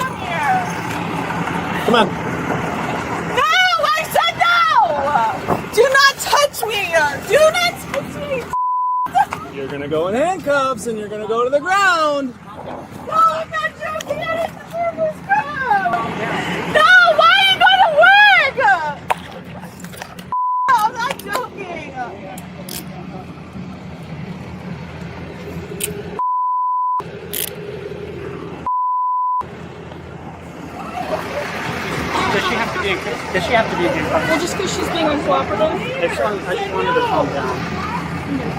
come here. Come on. No, I said no. Do not touch me. Do not touch me. You're gonna go in handcuffs and you're gonna go to the ground. No, I'm not joking. I didn't deserve this crap. No, why are you going to work? No, I'm not joking. Does she have to be in handcuffs? Well, just because she's being uncooperative. I just wanted to calm down.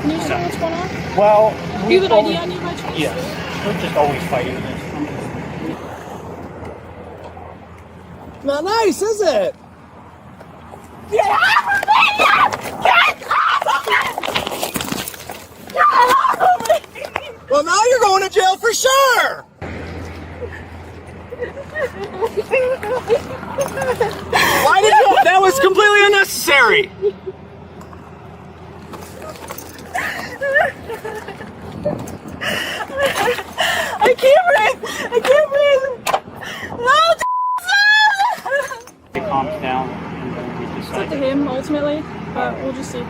Can you say what's going on? Well, Do you have an ID on you by chance? Yes. We're just always fighting this. Not nice, is it? Get off of me! Get off of me! Get off of me! Well, now you're going to jail for sure. Why did you? That was completely unnecessary. I can't breathe! I can't breathe! No! It calms down and then we It's up to decide. him ultimately, but we'll just see.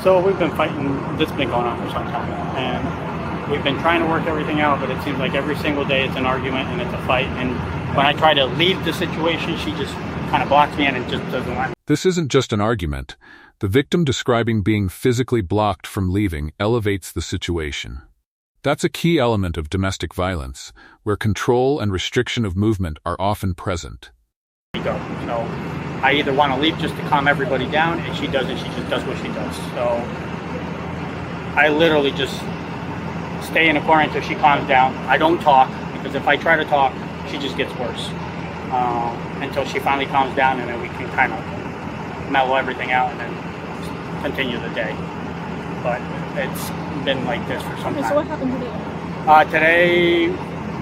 So we've been fighting, this has been going on for some time. And we've been trying to work everything out, but it seems like every single day it's an argument and it's a fight. And when I try to leave the situation, she just kind of blocks me in and just doesn't let me. This isn't just an argument. The victim describing being physically blocked from leaving elevates the situation. That's a key element of domestic violence, where control and restriction of movement are often present. Go. So I either want to leave just to calm everybody down, and she doesn't. She just does what she does. So I literally just stay in a corner until she calms down. I don't talk, because if I try to talk, she just gets worse. Until she finally calms down, and then we can kind of mellow everything out and then continue the day. But it's been like this for some Okay, time. so what happened today? Today,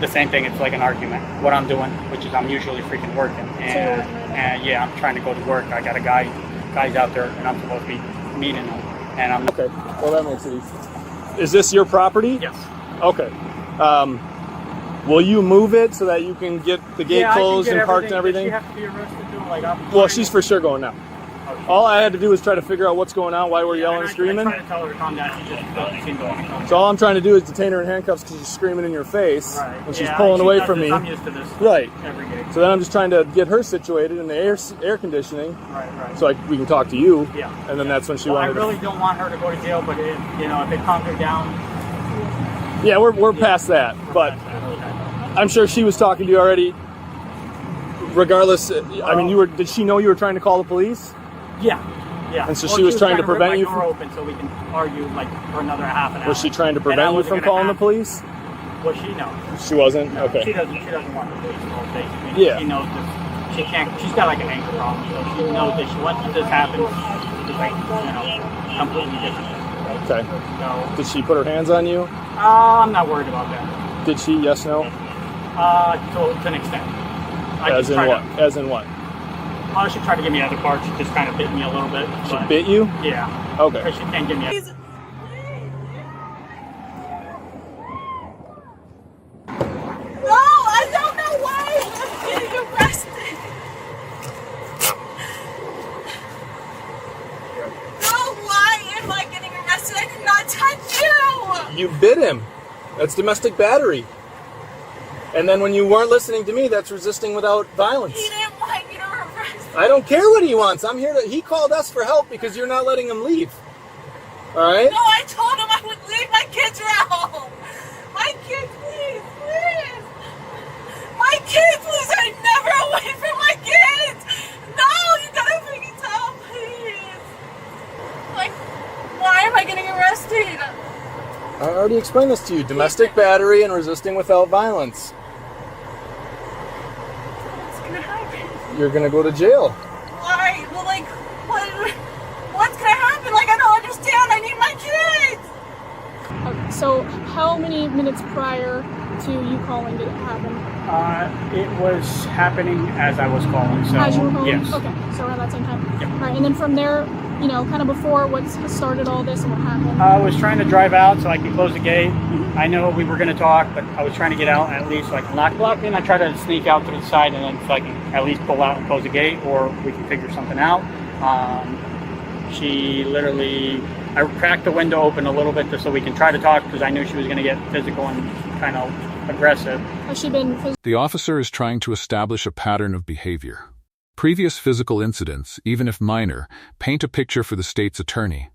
the same thing. It's like an argument. What I'm doing, which is I'm usually freaking working, and yeah, I'm trying to go to work. I got guys out there, and I'm supposed to be meeting them, and I'm Okay. Well, that makes it easy. Is this your property? yes. Okay. Will you move it so that you can get the gate Yeah, I can closed get and parked and Does everything? she have to be arrested too? Like, I'm Well, trying she's to- for sure going now. Okay. All I had to do was try to figure out what's going on, why we're Yeah, yelling and and screaming. I try to tell her to calm down. She just doesn't seem to want to calm down. So all I'm trying to do is detain her in handcuffs because she's screaming in your face Right. when she's Yeah, pulling she away does from this. me. I'm used to this. Right. Every day. So then I'm just trying to get her situated in the air conditioning, Right. so we can talk to you. Yeah. And then that's when she Well, I wanted. really don't want her to go to jail, but if it calms her down. Yeah, we're past that, but I'm sure she was talking to you already. Regardless, I mean, did she know you were trying to call the police? Yeah. Yeah. And so she was trying to prevent rip you my door open so we can argue like for another half an hour. Was she trying to And I prevent you wasn't from gonna calling the have- police? Well, she knows. She wasn't? She Okay. doesn't want the police involved, basically. Yeah. She knows this. She can't. She's got like an anger problem, so she knows that once this happens, it's like completely different. Okay. So Did she put her hands on you? I'm not worried about that. Did she? Yes, no? To an extent. As in what? As in what? She tried to give me other parts. She just kind of bit me a little bit. She but, bit you? Yeah. Okay. Because she can't give me. No, I don't know why I'm getting arrested. No, why am I getting arrested? I did not touch you. You bit him. That's domestic battery. And then when you weren't listening to me, that's resisting without violence. He didn't want you to arrest me. I don't care what he wants. I'm here to. He called us for help because you're not letting him leave. All right? No, I told him I would leave my kids around. My kids, please, please. My kids, please. I'm never away from my kids. No, you gotta freaking tell, please. Like, why am I getting arrested? I already explained this to you. Domestic battery and resisting without violence. What's gonna happen? You're going to go to jail. Why? Well, like, what's gonna happen? Like, I don't understand. I need my kids. Okay, so how many minutes prior to you calling did it happen? It was happening as I was calling. So As you were calling? yes. Okay, so around that same time. Yep. All right, and then from there, you know, kind of before, what started all this and what happened? I was trying to drive out so I could close the gate. I know we were going to talk, but I was trying to get out at least so I can lock me. And I try to sneak out to the side and then so I can at least pull out and close the gate, or we can figure something out. She literally, I cracked the window open a little bit just so we can try to talk because I knew she was going to get physical and kind of aggressive. Has she been The officer is trying to establish a pattern of behavior. Previous physical incidents, even if minor, paint a picture for the state's attorney.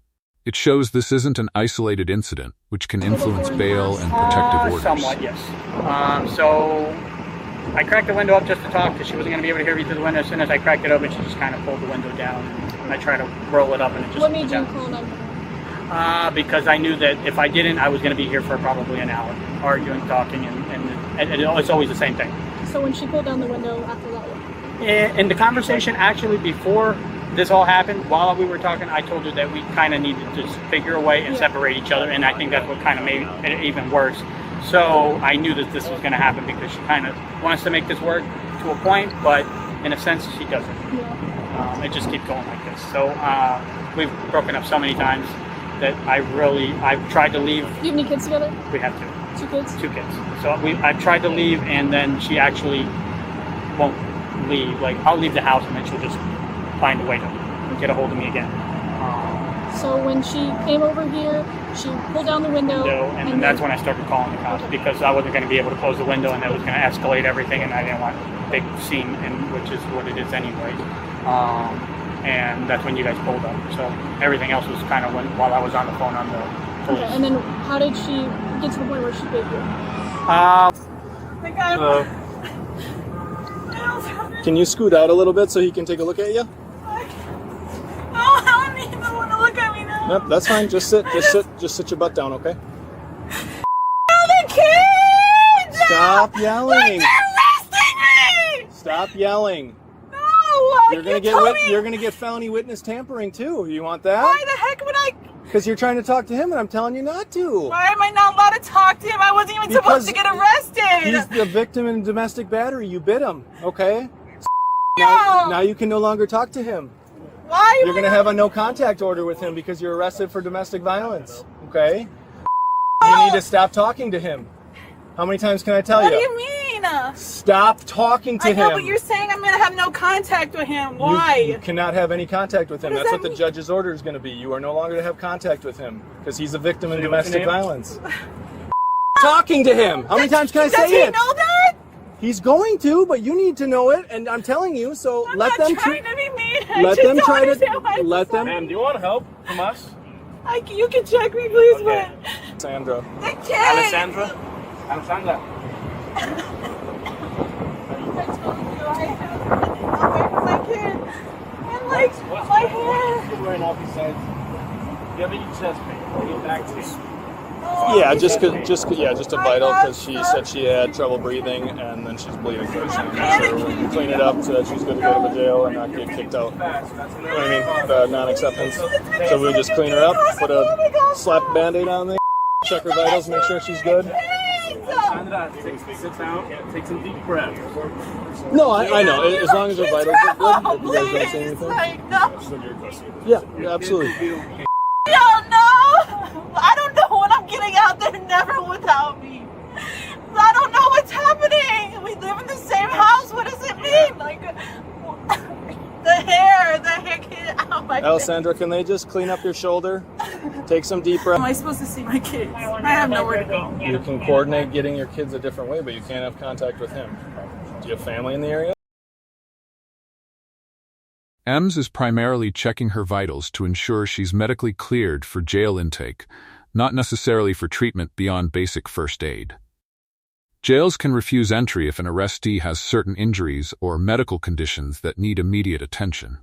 It shows this isn't an isolated incident, which can influence bail and protective orders. Somewhat, yes. So I cracked the window up just to talk because she wasn't going to be able to hear me through the window. As soon as I cracked it open, she just kind of pulled the window down. And I tried to roll it up and it just What made you down. call 911? Because I knew that if I didn't, I was going to be here for probably an hour, arguing, talking, and it's always the same thing. So when she pulled down the window after that one? In the conversation, actually, before this all happened, while we were talking, I told her that we kind of needed to figure a way and separate each other, and I think that's what kind of made it even worse. So I knew that this was going to happen because she kind of wants to make this work to a point, but in a sense, she doesn't. Yeah. It just keeps going like this. So we've broken up so many times that I've tried to leave. Do you have any kids together? We have two. 2 kids? 2 kids. So I've tried to leave, and then she actually won't leave. Like, I'll leave the house, and then she'll just find a way to get a hold of me again. So when she came over here, she pulled down the window. And then that's when I started calling the cops because I wasn't going to be able to close the window, and that was going to escalate everything, and I didn't want a big scene, which is what it is anyways. And that's when you guys pulled up. So everything else was kind of while I was on the phone on the police. Okay, and then how did she get to the point where she bit you? The guy. Can you scoot out a little bit so he can take a look at you? Oh, I don't need no one to look at me now. Yep, that's fine. Just sit your butt down, okay? The kids! Stop yelling! They're arresting me! Stop yelling! No! You're gonna get felony witness tampering too. You want that? Why the heck would I? Because you're trying to talk to him, and I'm telling you not to. Why am I not allowed to talk to him? I wasn't even supposed to get arrested. He's the victim in domestic battery. You bit him, okay? No. Now you can no longer talk to him. Why? You're gonna have a no contact order with him because you're arrested for domestic violence, okay? You need to stop talking to him. How many times can I tell What you? do you mean? Stop talking to I know, him. but you're saying I'm gonna have no contact with him. Why? You cannot have any contact with him. What does That's that what the mean? judge's order is going to be. You are no longer to have contact with him because he's a victim in domestic violence. Talking to him. How many times can I say Does he it? know that? He's going to, but you need to know it, and I'm telling you. So I'm let not them trying to be mean. I let just them don't try understand why to it's let so- them. Ma'am, do you want help from us? You can check me, please, Okay. but Sandra. the kid. Alessandra? Alessandra. I told you I have away from my kid. And like my hand. Right now, besides, you have any chest pain? I'll get back to you. Yeah, just a vital because she said she had trouble breathing and then she's bleeding. So we'll clean it up so that she's good to go to the jail and not get kicked out. You know what I mean? The non-acceptance. So we'll just clean her up, put a slap Band-Aid on there, check her vitals, make sure she's good. Alessandra, sit down, take some deep breaths. No, I know. As long as her vitals are good, if you guys don't say Please, anything. like, no. Yeah, absolutely. Hell no! I don't know what I'm getting out there never without me. I don't know what's happening. We live in the same house. What does it mean? Like the hair get out my Alessandra, can they just clean up your shoulder? Take some deep Am breaths. I supposed to see my kids? I have nowhere to go. You can coordinate getting your kids a different way, but you can't have contact with him. Do you have family in the area? Ems is primarily checking her vitals to ensure she's medically cleared for jail intake, not necessarily for treatment beyond basic first aid. Jails can refuse entry if an arrestee has certain injuries or medical conditions that need immediate attention.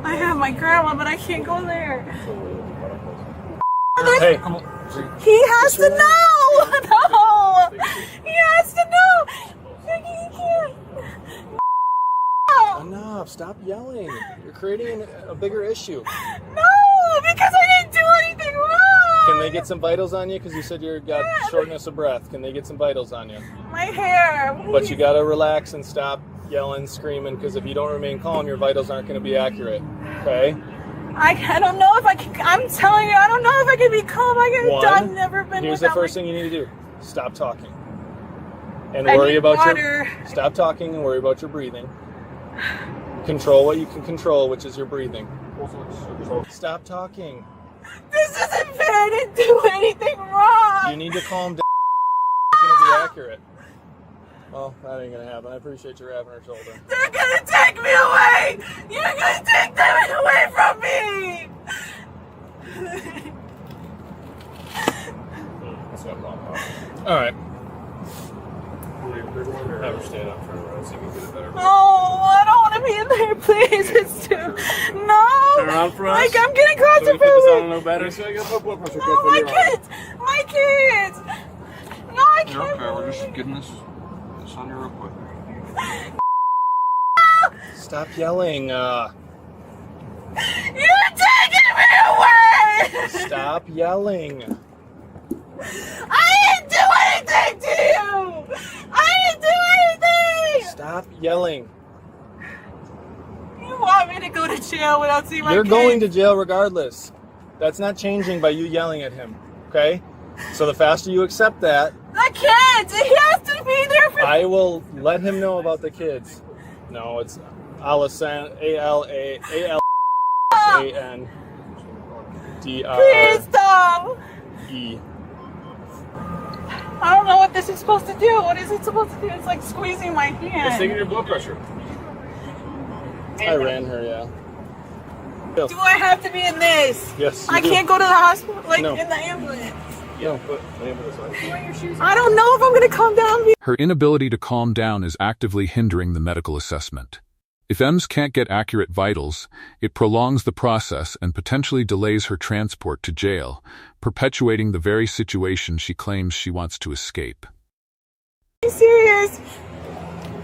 I have my grandma, but I can't go there. Hey, He has to know. No, he has to know. He can't. enough. Stop yelling. You're creating a bigger issue. No, because I didn't do anything wrong. Can they get some vitals on you? Because you said you got shortness of breath. Can they get some vitals on you? My hair. But you gotta relax and stop yelling, screaming, because if you don't remain calm, your vitals aren't going to be accurate. Okay? I don't know if I can. I'm telling you, I don't know if I can be calm. I've never been. Here's the first thing you need to do: stop talking and worry about your. Stop talking and worry about your breathing. Control what you can control, which is your breathing. Stop talking. This isn't fair. I didn't do anything wrong. You need to calm down. It's going to be accurate. Well, that ain't gonna happen. I appreciate you wrapping her shoulder. They're gonna take me away! You're gonna take them away from me! That's what I'm talking about. Alright. Have her stand up for a ride so you can get a better view. No, I don't want to be in there, please. It's too. No! Turn around for us. Like, I'm getting So we put this claustrophobic. on no better, so I got put blood pressure. No, my kids! My kids! No, I can't. You're okay, we're just getting this on you real quick. Stop yelling. You're taking me away! Stop yelling. I didn't do anything to you! I didn't do anything! Stop yelling. You want me to go to jail without seeing my You're kids? going to jail regardless. That's not changing by you yelling at him. Okay? So the faster you accept that, the kids! He has to be there for I will let him know about the kids. No, it's Alasan, A-L-A-S-A-N-D-R-E. Please stop! I don't know what this is supposed to do. What is it supposed to do? It's like squeezing my hand. It's taking your blood pressure. I ran her, yeah. Do I have to be in this? Yes, I you do. can't go to the hospital, like No. in the ambulance. Yeah, but ambulance. I don't know if I'm going to calm down. Her inability to calm down is actively hindering the medical assessment. If EMS can't get accurate vitals, it prolongs the process and potentially delays her transport to jail, perpetuating the very situation she claims she wants to escape. Are you serious?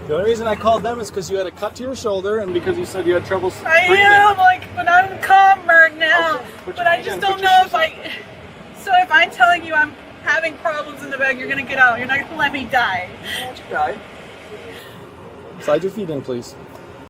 The only reason I called them is because you had a cut to your shoulder and because you said you had trouble breathing. I am, but I'm calmer now. Okay, put But your I feet just in, don't put your know shoes if I... So if I'm telling you I'm having problems in the bag, you're going to get out. You're not going to let me die. Slide your feet in, please.